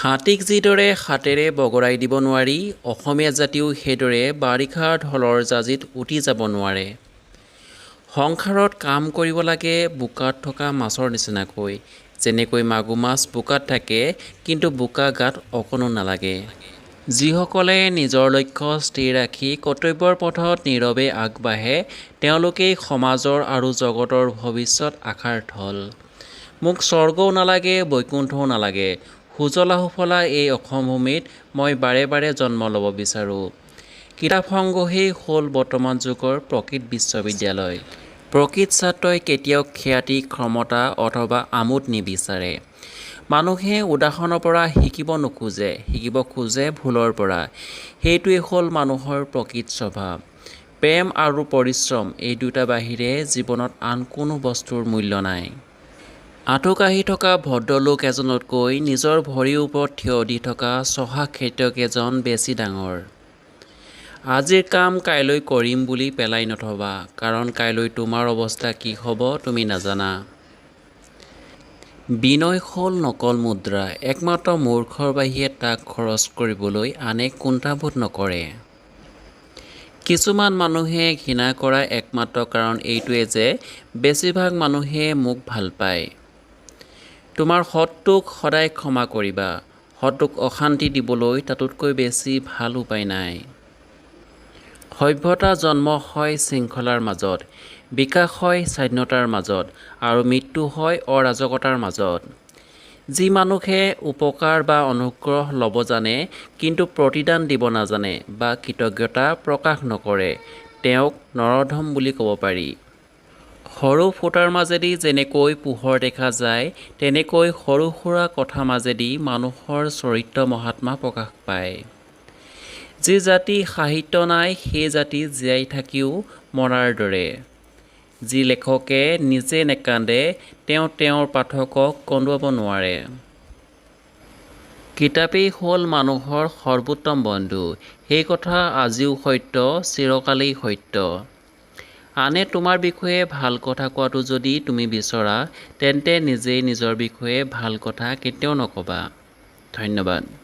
হাতীক যিদৰে হাতেৰে বগৰাই দিব নোৱাৰি, অসমীয়া জাতিও সেইদৰে বাৰিষাৰ ঢলৰ জাজিত উটি যাব নোৱাৰে। সংসাৰত কাম কৰিব লাগে বোকাত থকা মাছৰ নিচিনাকৈ, যেনেকৈ মাগুৰ মাছ বোকাত থাকে, কিন্তু বোকা গাত অকণো নালাগে। যিসকলে নিজৰ লক্ষ্য স্থিৰ ৰাখি কৰ্তব্যৰ পথত নীৰৱে আগবাঢ়ে, তেওঁলোকেই সমাজৰ আৰু জগতৰ ভৱিষ্যত আশাৰ থল। মোক স্বৰ্গও নালাগে, বৈকুণ্ঠও নালাগে, সুজলা সুফলা এই অসম ভূমিত মই বাৰে বাৰে জন্ম ল'ব বিচাৰোঁ। কিতাপ সংগ্ৰহেই হ'ল বৰ্তমান যুগৰ প্ৰকৃত বিশ্ববিদ্যালয়। প্ৰকৃত ছাত্ৰই কেতিয়াও খ্যাতি, ক্ষমতা অথবা আমোদ নিবিচাৰে। মানুহে উদাহৰণৰ পৰা শিকিব নোখোজে, শিকিব খোজে ভুলৰ পৰা। সেইটোৱেই হ'ল মানুহৰ প্ৰকৃত স্বভাৱ। প্ৰেম আৰু পৰিশ্ৰম এই দুটা বাহিৰে জীৱনত আন কোনো বস্তুৰ মূল্য নাই। আঁঠুকাঢ়ি থকা ভদ্ৰলোক এজনতকৈ নিজৰ ভৰিৰ ওপৰত থিয় দি থকা চহা খেতিয়ক এজন বেছি ডাঙৰ। আজিৰ কাম কাইলৈ কৰিম বুলি পেলাই নথবা, কাৰণ কাইলৈ তোমাৰ অৱস্থা কি হ'ব তুমি নাজানা। বিনয় হ'ল নকল মুদ্ৰা। একমাত্ৰ মূৰ্খৰ বাহিৰে তাক খৰচ কৰিবলৈ আনে কুণ্ঠাবোধ নকৰে। কিছুমান মানুহে ঘৃণা কৰাৰ একমাত্ৰ কাৰণ এইটোৱেই যে বেছিভাগ মানুহে মোক ভাল পায়। তোমাৰ শত্ৰুক সদায় ক্ষমা কৰিবা। শত্ৰুক অশান্তি দিবলৈ তাতোতকৈ বেছি ভাল উপায় নাই। সভ্যতা জন্ম হয় শৃংখলাৰ মাজত, বিকাশ হয় স্বাধীনতাৰ মাজত, আৰু মৃত্যু হয় অৰাজকতাৰ মাজত। যি মানুহে উপকাৰ বা অনুগ্ৰহ ল'ব জানে কিন্তু প্ৰতিদান দিব নাজানে বা কৃতজ্ঞতা প্ৰকাশ নকৰে, তেওঁক নৰধম বুলি ক'ব পাৰি। সৰু ফুটাৰ মাজেদি যেনেকৈ পোহৰ দেখা যায়, তেনেকৈ সৰু সুৰা কথাৰ মাজেদি মানুহৰ চৰিত্ৰ মাহাত্মা প্ৰকাশ পায়। যি জাতি সাহিত্য নাই, সেই জাতি জীয়াই থাকিও মৰাৰ দৰে। যি লেখকে নিজে নেকান্দে, তেওঁ তেওঁৰ পাঠকক কন্দুৱাব নোৱাৰে। কিতাপেই হ'ল মানুহৰ সৰ্বোত্তম বন্ধু। সেই কথা আজিও সত্য, চিৰকালেই সত্য। আনে তোমাৰ বিষয়ে ভাল কথা কোৱাটো যদি তুমি বিচৰা, তেন্তে নিজেই নিজৰ বিষয়ে ভাল কথা কেতিয়াও নক'বা। ধন্যবাদ।